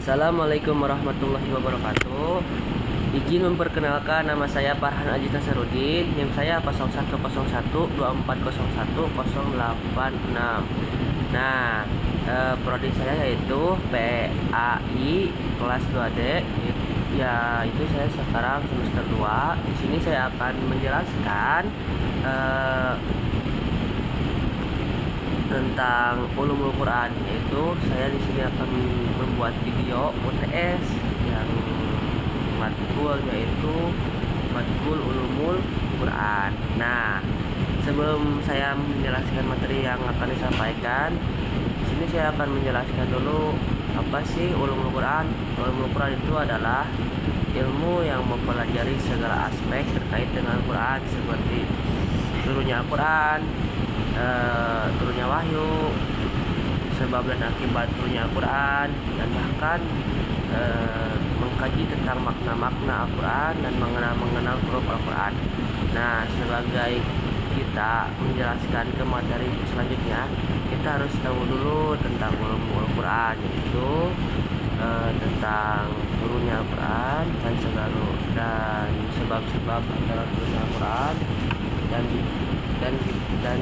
Assalamualaikum warahmatullahi wabarakatuh. Izin memperkenalkan, nama saya Farhan Aziz Nasarudin, NIM saya 010124018086. Nah, prodi saya yaitu PAI kelas 2D. Ya, itu saya sekarang semester 2. Di sini saya akan menjelaskan tentang ulumul Quran, yaitu saya di sini akan membuat video UTS yang matkul, yaitu matkul ulumul Quran. Nah, sebelum saya menjelaskan materi yang akan disampaikan, di sini saya akan menjelaskan dulu apa sih ulumul Quran. Ulumul Quran itu adalah ilmu yang mempelajari segala aspek terkait dengan Quran, seperti turunnya Al-Quran, turunnya wahyu, sebab dan akibat turunnya Al-Quran, dan bahkan mengkaji tentang makna-makna Al-Quran dan mengenal huruf Al-Quran. Nah, sebagai kita menjelaskan ke materi selanjutnya, kita harus tahu dulu tentang ulum Al-Quran, yaitu tentang turunnya Al-Quran dan sebab-sebab antara turunnya Al-Quran dan dan dan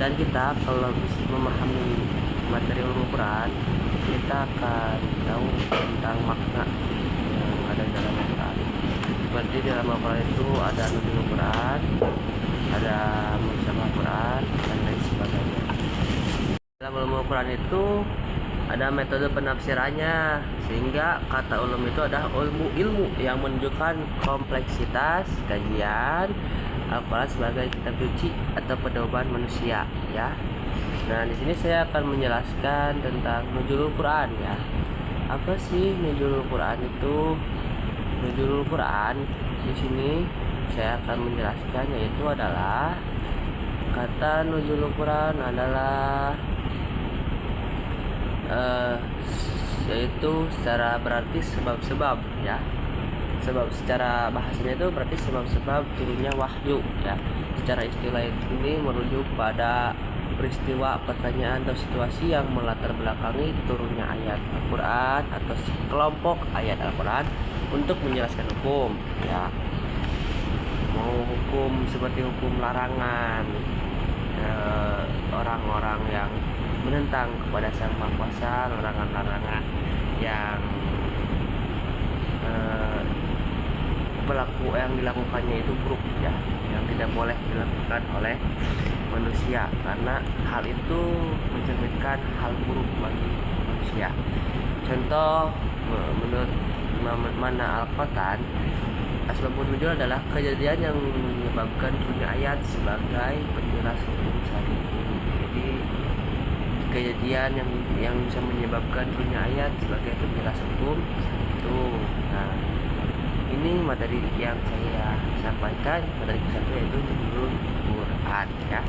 dan kita kalau bisa memahami materi ulum Quran, kita akan tahu tentang makna yang ada di dalam Al-Quran. Seperti di dalam Al-Quran itu ada nuzul Quran, ada musyabah Quran, dan lain sebagainya. Dalam ulum Al-Quran itu ada metode penafsirannya, sehingga kata ulum itu adalah ilmu yang menunjukkan kompleksitas kajian Al-Quran sebagai kitab suci atau pedoman manusia, ya. Nah, di sini saya akan menjelaskan tentang nuzulul Quran, ya. Apa sih nuzulul Quran itu? Nuzulul Quran di sini saya akan menjelaskan, yaitu adalah kata nuzulul Quran adalah yaitu secara berarti sebab-sebab, ya. Sebab secara bahasanya itu berarti sebab-sebab turunnya wahyu, ya. Secara istilah ini merujuk pada peristiwa, pertanyaan, atau situasi yang melatar belakangi turunnya ayat Al-Quran atau sekelompok ayat Al-Quran untuk menjelaskan hukum, ya. Mau hukum seperti hukum larangan, orang-orang yang menentang kepada Sang Maha Kuasa, larangan-larangan yang pelaku yang dilakukannya itu buruk, ya, yang tidak boleh dilakukan oleh manusia, karena hal itu mencerminkan hal buruk bagi manusia. Contoh, menurut Mana Al-Qatan, asbabun nuzul adalah kejadian yang menyebabkan turunnya ayat sebagai penjelas hukum saat itu. Jadi kejadian yang bisa menyebabkan turunnya ayat sebagai penjelas hukum saat itu. Nah, ini materi yang saya sampaikan, materi ke-1 yaitu nuzulul Quran, ya.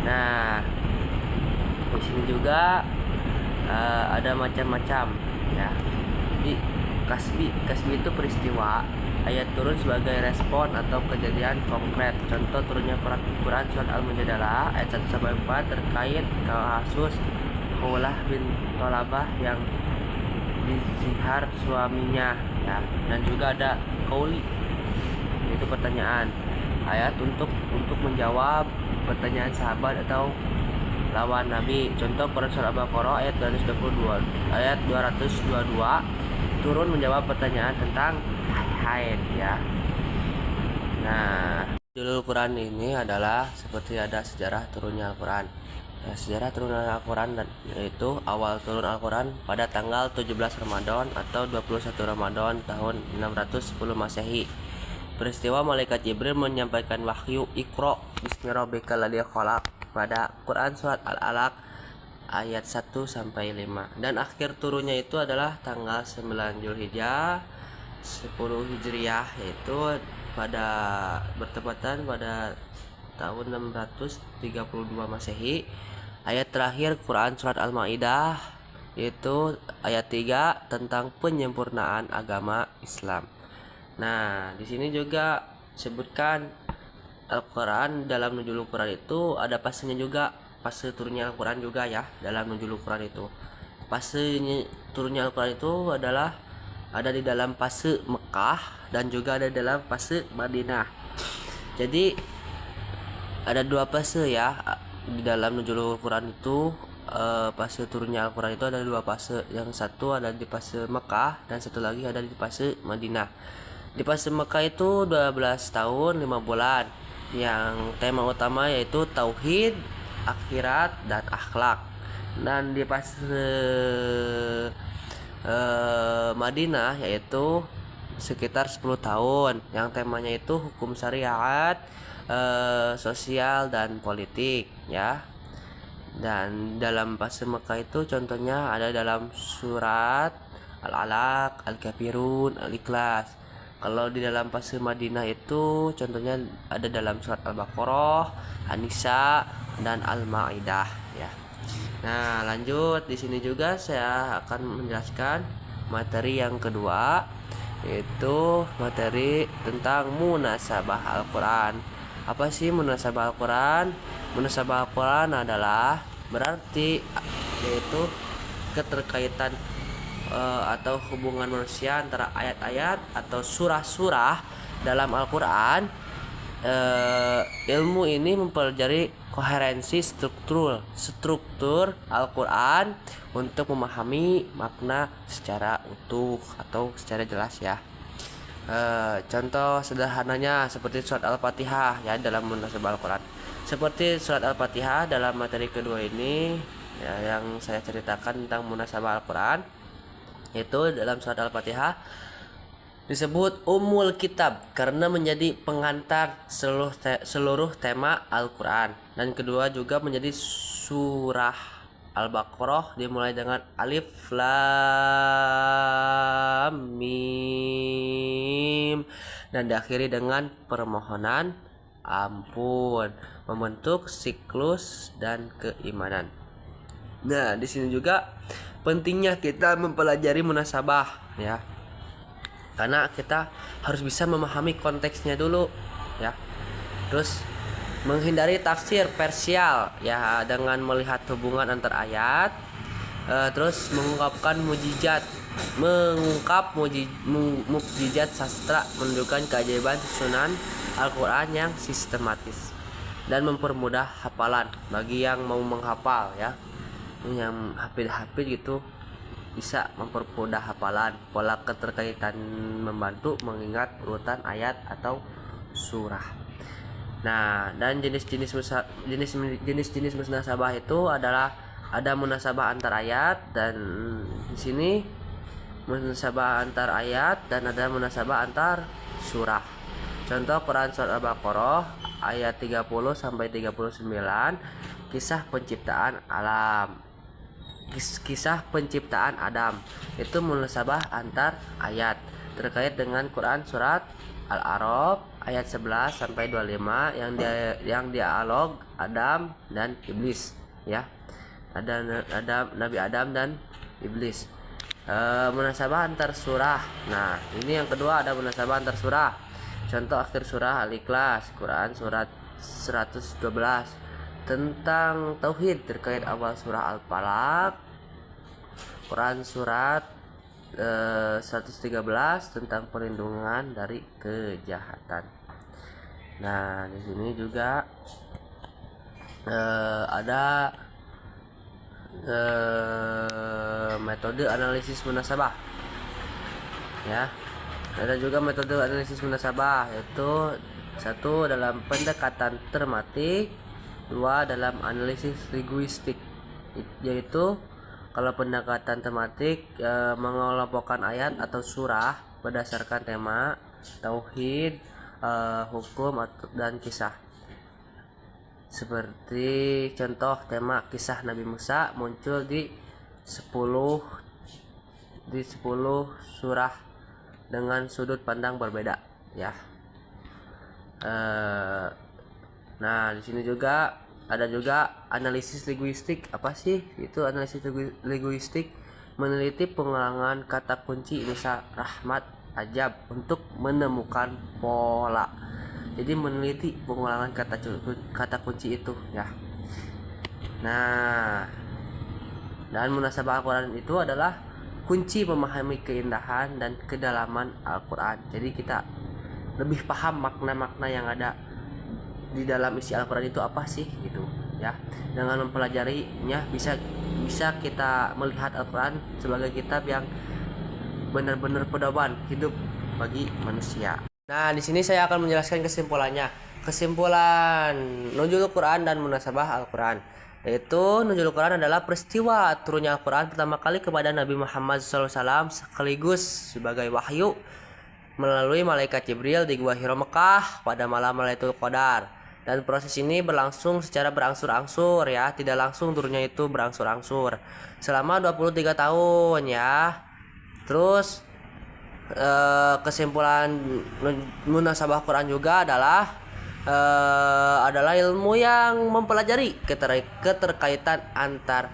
Nah, di sini juga ada macam-macam, ya. Jadi kasbi itu peristiwa, ayat turun sebagai respon atau kejadian konkret. Contoh turunnya Quran surat Al-Mujadalah ayat 1-4 terkait kasus Khawlah bin Thalabah yang dizihar suaminya, ya. Dan juga ada qauli, yaitu pertanyaan, ayat untuk menjawab pertanyaan sahabat atau lawan Nabi. Contoh Quran surah Al-Baqarah ayat 222 turun menjawab pertanyaan tentang haid, ya. Nah, nuzulul Quran ini adalah seperti ada sejarah turunnya Al-Quran. Nah, sejarah turunnya Al-Quran yaitu awal turun Al-Quran pada tanggal 17 Ramadan atau 21 Ramadan tahun 610 Masehi. Peristiwa malaikat Jibril menyampaikan wahyu Iqra bismi rabbikal ladzi khalaq pada Quran surat Al-Alaq ayat 1-5, dan akhir turunnya itu adalah tanggal 9 Zulhijjah 10 Hijriah, yaitu bertepatan pada tahun 632 Masehi. Ayat terakhir Quran surat Al-Maidah yaitu ayat 3 tentang penyempurnaan agama Islam. Nah, di sini juga sebutkan Al-Quran dalam nuzulul Quran itu ada pasnya juga, fase turunnya Al-Quran juga, ya, dalam nuzulul Quran itu. Fase turunnya Al-Quran itu adalah ada di dalam fase Mekah dan juga ada dalam fase Madinah. Jadi ada dua fase ya di dalam nuzulul Quran itu. Fase turunnya Al-Quran itu ada dua fase. Yang satu ada di fase Mekah dan satu lagi ada di fase Madinah. Di fase Mekah itu 12 tahun 5 bulan. Yang tema utama yaitu tauhid, akhirat, dan akhlak. Dan di fase Madinah yaitu sekitar 10 tahun. Yang temanya itu hukum syariat, sosial, dan politik ya. Dan dalam fase Mekah itu contohnya ada dalam surat Al-Alaq, Al-Kafirun, Al-Ikhlas. Kalau di dalam fase Madinah itu contohnya ada dalam surat Al-Baqarah, An-Nisa, dan Al-Maidah ya. Nah, lanjut di sini juga saya akan menjelaskan materi yang kedua, yaitu materi tentang munasabah Al-Quran. Apa sih munasabah Al-Quran? Munasabah Al-Quran adalah berarti yaitu keterkaitan atau hubungan manusia antara ayat-ayat atau surah-surah dalam Al-Quran. Ilmu ini mempelajari koherensi struktur Al-Quran untuk memahami makna secara utuh atau secara jelas ya. Contoh sederhananya seperti surat Al-Fatihah ya dalam munasabah Al-Quran. Seperti surat Al-Fatihah dalam materi kedua ini ya, yang saya ceritakan tentang munasabah Al-Quran, yaitu dalam surat Al-Fatihah disebut Ummul Kitab karena menjadi pengantar seluruh tema Al-Quran. Dan kedua juga menjadi surah Al-Baqarah dimulai dengan Alif Lam Mim dan diakhiri dengan permohonan ampun, membentuk siklus dan keimanan. Nah, di sini juga pentingnya kita mempelajari munasabah ya. Karena kita harus bisa memahami konteksnya dulu ya. Terus menghindari tafsir parsial ya dengan melihat hubungan antar ayat. Terus mengungkap mukjizat sastra, menunjukkan keajaiban susunan Al-Quran yang sistematis dan mempermudah hafalan bagi yang mau menghafal ya. Yang hafid gitu bisa mempermudah hafalan, pola keterkaitan membantu mengingat urutan ayat atau surah. Nah, dan jenis-jenis munasabah itu adalah ada munasabah antar ayat, dan di sini munasabah antar ayat dan ada munasabah antar surah. Contoh Quran surat Al-Baqarah ayat 30 sampai 39, kisah penciptaan alam. Kisah penciptaan Adam itu munasabah antar ayat terkait dengan Quran surat Al-A'raf ayat 11 sampai 25 yang dialog Adam dan iblis ya. Ada Nabi Adam dan iblis. Munasabah antar surah. Nah, ini yang kedua ada munasabah antar surah. Contoh akhir surah Al-Ikhlas, Quran surat 112 tentang tauhid terkait awal surah Al-Falaq, Quran surat 113 tentang perlindungan dari kejahatan. Nah, di sini juga ada metode analisis munasabah ya. Ada juga metode analisis munasabah, yaitu satu dalam pendekatan tematik, dua dalam analisis linguistik. Yaitu kalau pendekatan tematik mengelompokkan ayat atau surah berdasarkan tema, tauhid, hukum dan kisah. Seperti contoh tema kisah Nabi Musa muncul di 10 surah dengan sudut pandang berbeda ya. Nah, di sini juga ada juga analisis linguistik. Apa sih itu analisis linguistik? Meneliti pengulangan kata kunci Nisa, Rahmat, Ajab untuk menemukan pola. Jadi meneliti pengulangan kata kunci itu ya. Nah, Dan munasabah Al-Quran itu adalah kunci memahami keindahan dan kedalaman Al-Quran. Jadi kita lebih paham makna-makna yang ada di dalam isi Al-Quran itu apa sih gitu ya. Dengan mempelajarinya bisa kita melihat Al-Quran sebagai kitab yang benar-benar pedoman hidup bagi manusia. Nah, di sini saya akan menjelaskan kesimpulannya. Kesimpulan Nuzulul Quran dan munasabah Al-Quran, yaitu Nuzulul Quran adalah peristiwa turunnya Al-Quran pertama kali kepada Nabi Muhammad SAW sekaligus sebagai wahyu melalui malaikat Jibril di Gua Hiro Mekah pada malam Lailatul Qadar. Dan proses ini berlangsung secara berangsur-angsur ya, tidak langsung turunnya itu berangsur-angsur selama 23 tahun ya. Terus kesimpulan munasabah Quran juga adalah ilmu yang mempelajari keterkaitan antar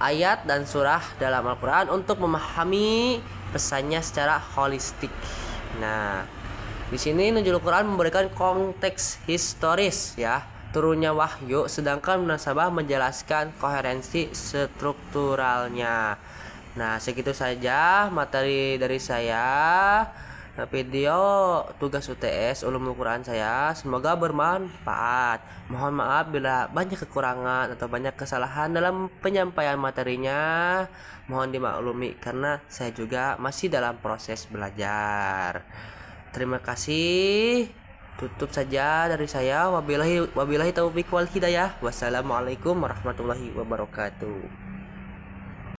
ayat dan surah dalam Al-Quran untuk memahami pesannya secara holistik. Nah, di sini Nuzulul Quran memberikan konteks historis ya, turunnya wahyu, sedangkan munasabah menjelaskan koherensi strukturalnya. Nah, segitu saja materi dari saya, video tugas UTS Ulumul Quran saya. Semoga bermanfaat. Mohon maaf bila banyak kekurangan atau banyak kesalahan dalam penyampaian materinya. Mohon dimaklumi karena saya juga masih dalam proses belajar. Terima kasih. Tutup saja dari saya. Wabillahi taufiq wal hidayah. Wassalamualaikum warahmatullahi wabarakatuh.